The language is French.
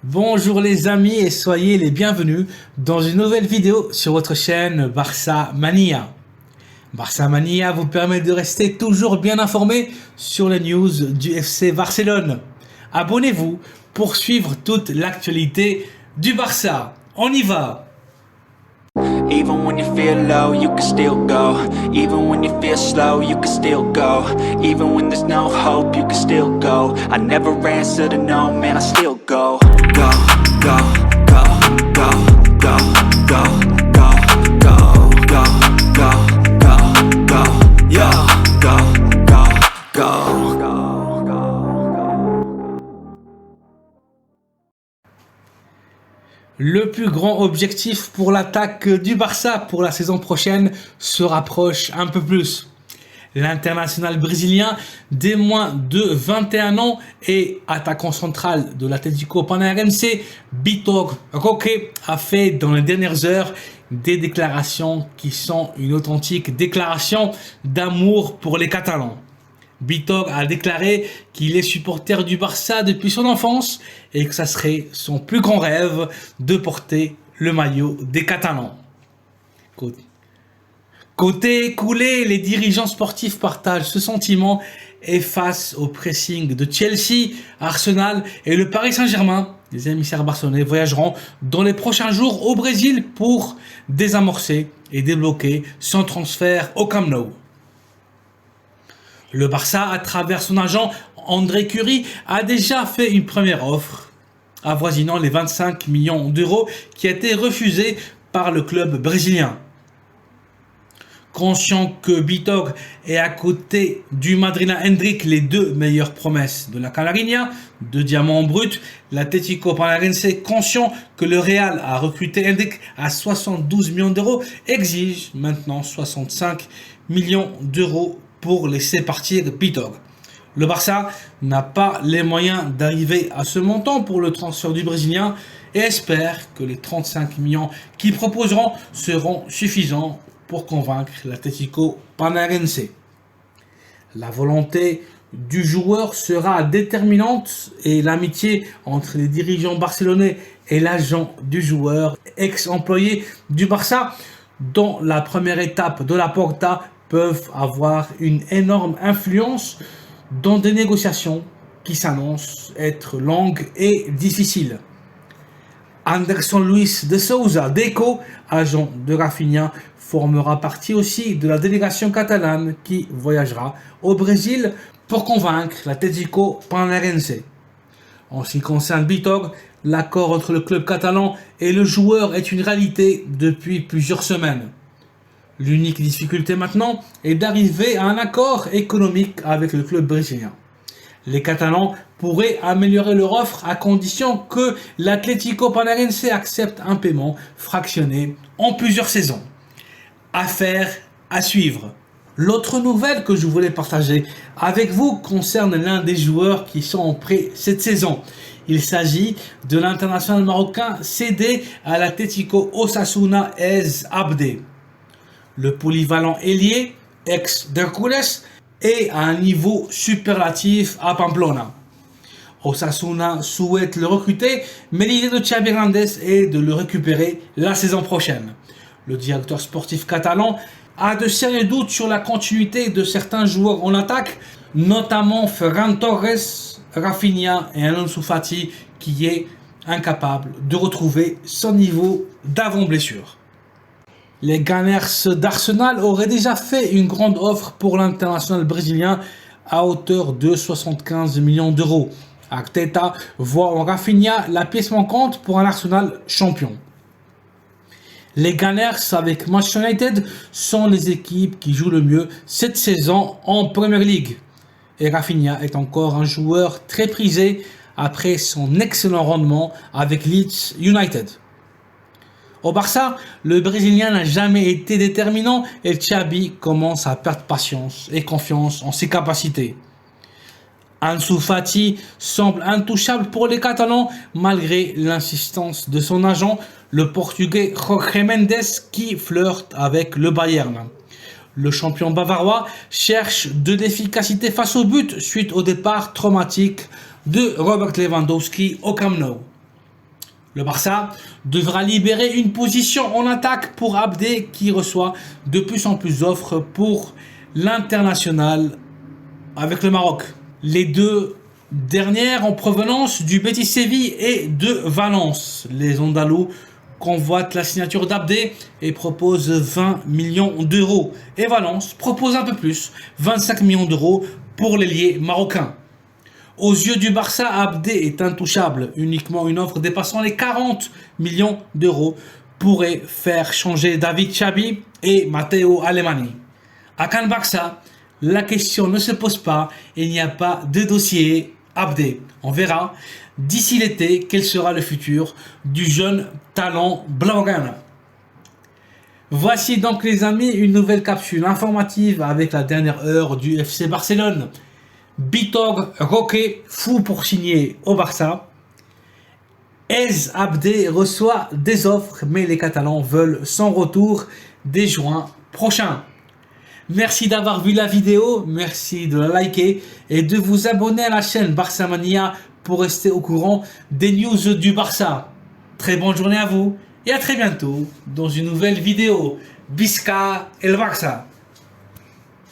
Bonjour les amis et soyez les bienvenus dans une nouvelle vidéo sur votre chaîne Barça Mania. Barça Mania vous permet de rester toujours bien informé sur les news du FC Barcelone. Abonnez-vous pour suivre toute l'actualité du Barça. On y va! Even when you feel low, you can still go. Even when you feel slow, you can still go. Even when there's no hope, you can still go. I never answer to no, man, I still go. Go, go, go, go, go, go, go, go, go, go, go, go, yo, go, go, go. Le plus grand objectif pour l'attaque du Barça pour la saison prochaine se rapproche un peu plus. L'international brésilien des moins de 21 ans et attaquant central de l'Atlético Paranaense, Vitor Roque, a fait dans les dernières heures des déclarations qui sont une authentique déclaration d'amour pour les Catalans. Vitor a déclaré qu'il est supporter du Barça depuis son enfance et que ça serait son plus grand rêve de porter le maillot des Catalans. Côté coulé, les dirigeants sportifs partagent ce sentiment et face au pressing de Chelsea, Arsenal et le Paris Saint-Germain, les émissaires barcelonais voyageront dans les prochains jours au Brésil pour désamorcer et débloquer son transfert au Camp Nou. Le Barça, à travers son agent André Curie, a déjà fait une première offre avoisinant les 25 millions d'euros qui a été refusée par le club brésilien. Conscient que Vitor est à côté du Madrina Hendrik, les deux meilleures promesses de la Canariña, de diamants bruts, l'Atlético Paranaense, conscient que le Real a recruté Hendrik à 72 millions d'euros, exige maintenant 65 millions d'euros pour laisser partir Vitor. Le Barça n'a pas les moyens d'arriver à ce montant pour le transfert du Brésilien et espère que les 35 millions qu'ils proposeront seront suffisants pour convaincre l'Atlético Paranaense. La volonté du joueur sera déterminante et l'amitié entre les dirigeants barcelonais et l'agent du joueur, ex-employé du Barça, dans la première étape de la Porta, peuvent avoir une énorme influence dans des négociations qui s'annoncent être longues et difficiles. Anderson Luis de Souza, Deco, agent de Rafinha, formera partie aussi de la délégation catalane qui voyagera au Brésil pour convaincre l'Atlético Paranaense. En ce qui concerne Vitor, l'accord entre le club catalan et le joueur est une réalité depuis plusieurs semaines. L'unique difficulté maintenant est d'arriver à un accord économique avec le club brésilien. Les Catalans pourraient améliorer leur offre à condition que l'Atlético Paranaense accepte un paiement fractionné en plusieurs saisons. Affaire à suivre. L'autre nouvelle que je voulais partager avec vous concerne l'un des joueurs qui sont en prêt cette saison. Il s'agit de l'international marocain cédé à l'Atlético Osasuna Ez Abde. Le polyvalent ailier, ex-d'Hercules, est à un niveau superlatif à Pamplona. Osasuna souhaite le recruter, mais l'idée de Xavi Hernandez est de le récupérer la saison prochaine. Le directeur sportif catalan a de sérieux doutes sur la continuité de certains joueurs en attaque, notamment Ferran Torres, Rafinha et Ansu Fati, qui est incapable de retrouver son niveau d'avant-blessure. Les Gunners d'Arsenal auraient déjà fait une grande offre pour l'international brésilien à hauteur de 75 millions d'euros. Arteta voit en Rafinha la pièce manquante pour un Arsenal champion. Les Gunners avec Manchester United sont les équipes qui jouent le mieux cette saison en Premier League. Et Rafinha est encore un joueur très prisé après son excellent rendement avec Leeds United. Au Barça, le Brésilien n'a jamais été déterminant et Xavi commence à perdre patience et confiance en ses capacités. Ansu Fati semble intouchable pour les Catalans malgré l'insistance de son agent, le Portugais Jorge Mendes, qui flirte avec le Bayern. Le champion bavarois cherche de l'efficacité face au but suite au départ traumatique de Robert Lewandowski au Camp Nou. Le Barça devra libérer une position en attaque pour Abdé qui reçoit de plus en plus d'offres pour l'international avec le Maroc. Les deux dernières en provenance du Betis Séville et de Valence. Les Andalous convoitent la signature d'Abdé et proposent 20 millions d'euros. Et Valence propose un peu plus, 25 millions d'euros pour l'ailier marocain. Aux yeux du Barça, Abdé est intouchable. Uniquement une offre dépassant les 40 millions d'euros pourrait faire changer David Chabi et Matteo Alemany. À Can Barça, la question ne se pose pas et il n'y a pas de dossier Abdé. On verra d'ici l'été quel sera le futur du jeune talent blaugrana. Voici donc les amis une nouvelle capsule informative avec la dernière heure du FC Barcelone. Vitor Roque fou pour signer au Barça. Ez Abdé reçoit des offres mais les Catalans veulent son retour dès juin prochain. Merci d'avoir vu la vidéo, merci de la liker et de vous abonner à la chaîne Barça Mania pour rester au courant des news du Barça. Très bonne journée à vous et à très bientôt dans une nouvelle vidéo. Visca el Barça!